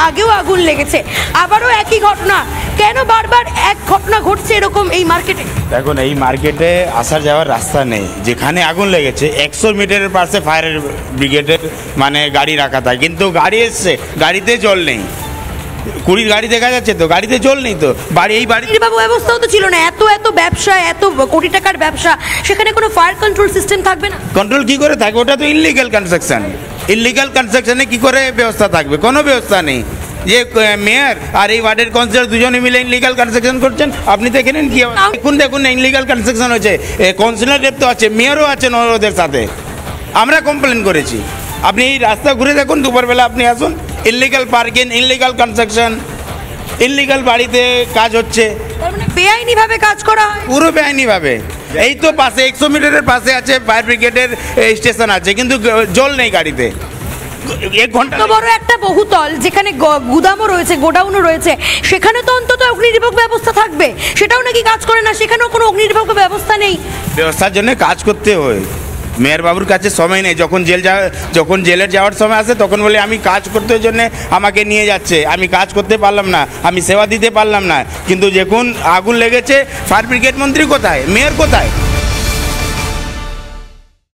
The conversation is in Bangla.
আগেও আগুন লেগেছে, আবারও একই ঘটনা, কেন বারবার এক ঘটনা ঘটছে এরকম এই মার্কেটে? দেখুন, এই মার্কেটে আসা যাওয়ার রাস্তা নেই। যেখানে আগুন লেগেছে 100 মিটারের পাশে ফায়ার ব্রিগেডের মানে গাড়ি রাখা থাকে, কিন্তু গাড়ি এসছে, গাড়িতে জল নেই। 20 গাড়ি দেখা যাচ্ছে, তো গাড়িতে জল নেই। তো এই বাড়ি নির্বাহ ব্যবস্থাও তো ছিল না, এত এত ব্যবসা, এত কোটি টাকার ব্যবসা, সেখানে কোনো ফায়ার কন্ট্রোল সিস্টেম থাকবে না? কন্ট্রোল কি করে থাকবে? ওটা তো ইললিগাল কনস্ট্রাকশন। ইললিগাল কনস্ট্রাকশনে কি করে ব্যবস্থা থাকবে? কোনো ব্যবস্থা নেই। যে মেয়র আর এই ওয়ার্ডের কাউন্সিলর দুজনে মিলে ইনলিগাল কনস্ট্রাকশন করছেন। আপনি দেখেন কি দেখুন ইনলিগাল কনস্ট্রাকশন হচ্ছে। কাউন্সিলর তো আছে, মেয়রও আছেন ওদের সাথে। আমরা কমপ্লেন করেছি। আপনি এই রাস্তা ঘুরে দেখুন, দুপুরবেলা আপনি আসুন, illegal parking, illegal construction, illegal বাড়িতে কাজ হচ্ছে, তার মানে বেআইনিভাবে কাজ করা হয়। পুরো বেআইনিভাবে। এই তো পাশে 100 মিটারের পাশে আছে ফায়ার ব্রিগেডের স্টেশন আছে, কিন্তু জল নেই গাড়িতে। 1 ঘন্টা তো বড় একটা বহুতল, যেখানে গুদামও রয়েছে, গোডাউনও রয়েছে, সেখানে তো অন্তত অগ্নি নির্বাপক ব্যবস্থা থাকবে। সেটাও নাকি কাজ করে না, সেখানেও কোনো অগ্নি নির্বাপক ব্যবস্থা নেই। ব্যবস্থার জন্য কাজ করতে হয়। মেয়র বাবুর কাছে সময় নেই। যখন জেলের যাওয়ার সময় আসে তখন বলে আমি কাজ করতে জন্য আমাকে নিয়ে যাচ্ছে, আমি কাজ করতে পারলাম না, আমি সেবা দিতে পারলাম না। কিন্তু যখন আগুন লেগেছে, ফায়ার ব্রিগেড মন্ত্রী কোথায়, মেয়র কোথায়?